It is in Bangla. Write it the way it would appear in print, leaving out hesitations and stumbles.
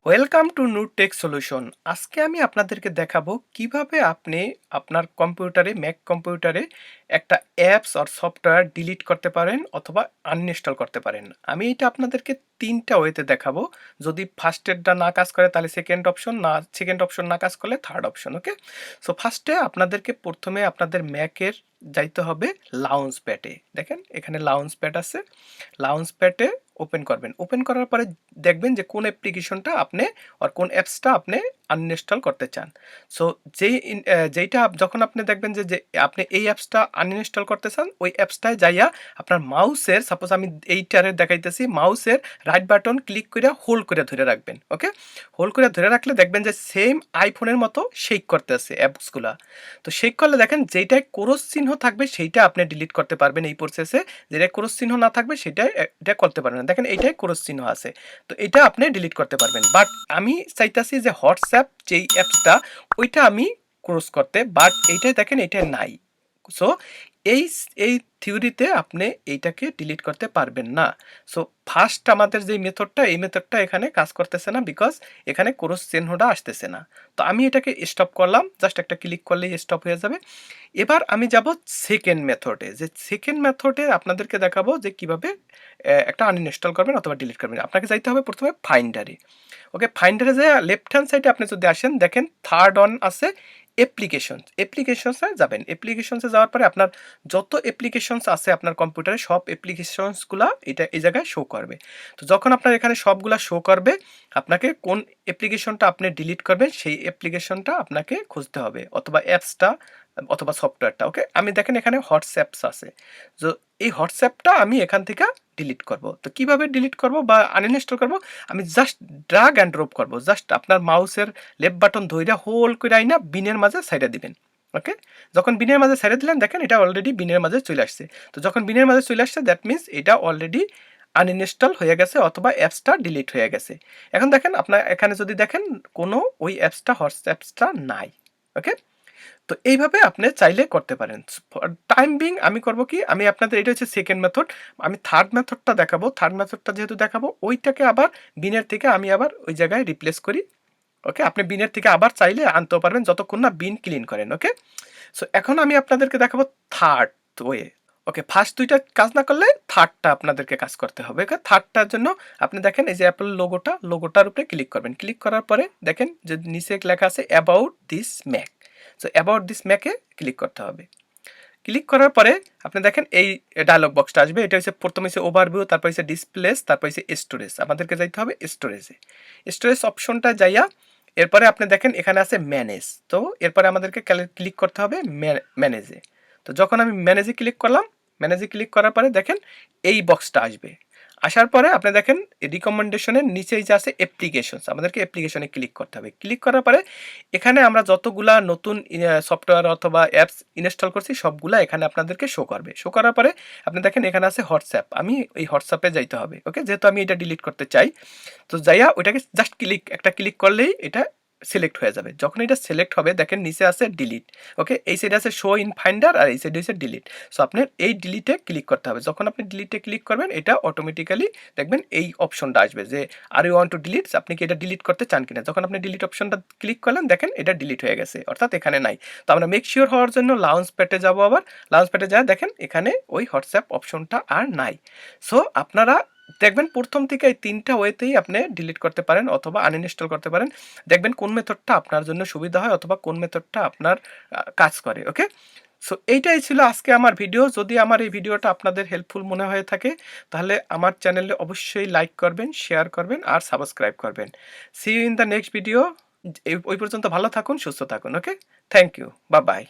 Welcome to নুরটেক solution. আজকে আমি আপনাদেরকে দেখাবো কিভাবে আপনি আপনার কম্পিউটারে ম্যাক কম্পিউটারে একটা অ্যাপস আর সফটওয়্যার ডিলিট করতে পারেন অথবা আনইনস্টল করতে পারেন। আমি এটা আপনাদেরকে তিনটা ওয়েতে দেখাবো। যদি ফার্স্টেরটা না কাজ করে তাহলে সেকেন্ড অপশন না কাজ করলে থার্ড অপশন। ওকে, সো ফার্স্টে আপনাদেরকে প্রথমে আপনাদের ম্যাকের যাইতে হবে লাউঞ্জ প্যাডে। দেখেন এখানে লাউঞ্জ প্যাড আছে, লাউঞ্জ প্যাডে ওপেন করবেন। ওপেন করার পরে দেখবেন যে কোন অ্যাপ্লিকেশনটা আপনি আর কোন অ্যাপসটা আপনি আনইনস্টল করতে চান। সো যেইটা যখন আপনি দেখবেন যে আপনি এই অ্যাপসটা আনইনস্টল করতে চান, ওই অ্যাপসটায় যাইয়া আপনার মাউসের, সাপোজ আমি এইটারে দেখাইতেছি, মাউসের রাইট বাটন ক্লিক করে হোল্ড করে ধরে রাখবেন। ওকে, হোল্ড করে ধরে রাখলে দেখবেন যে সেম আইফোনের মতো শেক করতেছে অ্যাপসগুলা। তো শেক করলে দেখেন যেইটায় ক্রস চিহ্ন থাকবে সেইটা আপনি ডিলিট করতে পারবেন এই প্রসেসে, যেটা ক্রস চিহ্ন না থাকবে সেটাই এটা করতে পারবেন না। দেখেন এইটাই ক্রস চিহ্ন আছে, তো এটা আপনি ডিলিট করতে পারবেন। বাট আমি চাইতাছি যে হোয়াটসঅ্যাপ যেই অ্যাপসটা ওইটা আমি ক্রস করতে, বাট এইটাই দেখেন এইটা নাই। সো এই এই থিওরিতে আপনি এইটাকে ডিলিট করতে পারবেন না। সো ফার্স্ট আমাদের যে মেথডটা, এই মেথডটা এখানে কাজ করতেছে না, বিকজ এখানে ক্রস চিহ্নটা আসতেছে না। তো আমি এটাকে স্টপ করলাম, জাস্ট একটা ক্লিক করলেই স্টপ হয়ে যাবে। এবার আমি যাব সেকেন্ড মেথডে, যে সেকেন্ড মেথডে আপনাদেরকে দেখাবো যে কিভাবে একটা আনইনস্টল করবেন অথবা ডিলিট করবেন। আপনাকে যাইতে হবে প্রথমে ফাইন্ডারে। ওকে, ফাইন্ডারে যে লেফট হ্যান্ড সাইডে আপনি যদি আসেন, দেখেন থার্ড অন আছে অ্যাপ্লিকেশনসে যাবেন। অ্যাপ্লিকেশনসে যাওয়ার পরে আপনার যত অ্যাপ্লিকেশনস আছে আপনার কম্পিউটারে, সব অ্যাপ্লিকেশনসগুলো এটা এই জায়গায় শো করবে। তো যখন আপনার এখানে সবগুলা শো করবে, আপনাকে কোন অ্যাপ্লিকেশনটা আপনি ডিলিট করবেন সেই অ্যাপ্লিকেশনটা আপনাকে খুঁজতে হবে, অথবা অ্যাপসটা অথবা সফটওয়্যারটা। ওকে, আমি দেখেন এখানে হোয়াটসঅ্যাপস আছে, তো এই হোয়াটসঅ্যাপটা আমি এখান থেকে ডিলিট করব। তো কিভাবে ডিলিট করব বা আনইনস্টল করব, আমি জাস্ট ড্রাগ অ্যান্ড ড্রপ করব। জাস্ট আপনার মাউসের লেফট বাটন ধইরা হোল্ড করে আইনা বিনের মাঝে সাইডে দিবেন। ওকে, যখন বিনের মাঝে সাইডে দিলেন দেখেন এটা অলরেডি বিনের মাঝে চলে আসছে। তো যখন বিনের মাঝে চলে আসছে, দ্যাট মিনস এটা অলরেডি আনইনস্টল হয়ে গেছে অথবা অ্যাপসটা ডিলিট হয়ে গেছে। এখন দেখেন আপনার এখানে যদি দেখেন কোনো ওই অ্যাপসটা হোয়াটসঅ্যাপসটা নাই। ওকে, তো এইভাবে আপনি চাইলে করতে পারেন। টাইম বিং আমি করব কি, আমি আপনাদের, এটা হচ্ছে সেকেন্ড মেথড, আমি থার্ড মেথডটা দেখাবো। থার্ড মেথডটা যেহেতু দেখাবো, ওইটাকে আবার বিনের থেকে আমি আবার ওই জায়গায় রিপ্লেস করি। ওকে, আপনি বিনের থেকে আবার চাইলে আনতেও পারবেন যতক্ষণ না বিন ক্লিন করেন। ওকে, সো এখন আমি আপনাদেরকে দেখাবো থার্ড ওয়ে। ওকে, ফার্স্ট দুইটা কাজ না করলে থার্ডটা আপনাদেরকে কাজ করতে হবে। ওকে, থার্ডটার জন্য আপনি দেখেন এই যে অ্যাপল লোগোটার উপরে ক্লিক করবেন। ক্লিক করার পরে দেখেন যে নিচে লেখা আছে about this Mac. So about this ম্যাকে ক্লিক করতে হবে। ক্লিক করার পরে আপনি দেখেন এই ডায়লগ বক্সটা আসবে। এটা হচ্ছে প্রথমে হচ্ছে ওভারভিউ, তারপর হচ্ছে ডিসপ্লেস, তারপর হচ্ছে স্টোরেজ। আমাদেরকে যাইতে হবে স্টোরেজে। স্টোরেজ অপশনটা যাইয়া এরপরে আপনি দেখেন এখানে আছে ম্যানেজ। তো এরপরে আমাদেরকে ক্লিক করতে হবে ম্যানেজে। তো যখন আমি ম্যানেজে ক্লিক করলাম, ম্যানেজে ক্লিক করার পরে দেখেন এই বক্সটা আসবে। আসার পরে আপনি দেখেন রিকমেন্ডেশনের নিচেই যে আছে অ্যাপ্লিকেশনস, আমাদেরকে অ্যাপ্লিকেশনে ক্লিক করতে হবে। ক্লিক করার পরে এখানে আমরা যতগুলা নতুন সফটওয়্যার অথবা অ্যাপস ইনস্টল করছি সবগুলা এখানে আপনাদেরকে শো করবে। শো করার পরে আপনি দেখেন এখানে আছে হোয়াটসঅ্যাপ, আমি এই হোয়াটসঅ্যাপে যাইতে হবে। ওকে, যেহেতু আমি এটা ডিলিট করতে চাই, তো যাইয়া ওইটাকে জাস্ট একটা ক্লিক করলেই এটা সিলেক্ট হয়ে যাবে। যখন এটা সিলেক্ট হবে দেখেন নিচে আছে ডিলিট। ওকে, এই সাইডে আছে শো ইন ফাইন্ডার আর এই সাইডে হচ্ছে ডিলিট। সো আপনার এই ডিলিটে ক্লিক করতে হবে। যখন আপনি ডিলিটে ক্লিক করবেন এটা অটোমেটিক্যালি দেখবেন এই অপশনটা আসবে যে are you want to delete, আপনি কি এটা ডিলিট করতে চান কিনা। যখন আপনি ডিলিট অপশনটা ক্লিক করলেন দেখেন এটা ডিলিট হয়ে গেছে, অর্থাৎ এখানে নাই। তো আমরা মেক শিওর হওয়ার জন্য লাউঞ্জ প্যাডে যাবো। আবার লাউঞ্জ প্যাডে যায় দেখেন এখানে ওই হোয়াটসঅ্যাপ অপশনটা আর নাই। সো আপনারা দেখবেন প্রথম থেকে এই তিনটা ওয়েতেই আপনি ডিলিট করতে পারেন অথবা আনইনস্টল করতে পারেন। দেখবেন কোন মেথডটা আপনার জন্য সুবিধা হয় অথবা কোন মেথডটা আপনার কাজ করে। ওকে, সো এইটাই ছিল আজকে আমার ভিডিও। যদি আমার এই ভিডিওটা আপনাদের হেল্পফুল মনে হয়ে থাকে তাহলে আমার চ্যানেলে অবশ্যই লাইক করবেন, শেয়ার করবেন আর সাবস্ক্রাইব করবেন। See you in the next video. ওই পর্যন্ত ভালো থাকুন, সুস্থ থাকুন। Okay, thank you, bye by.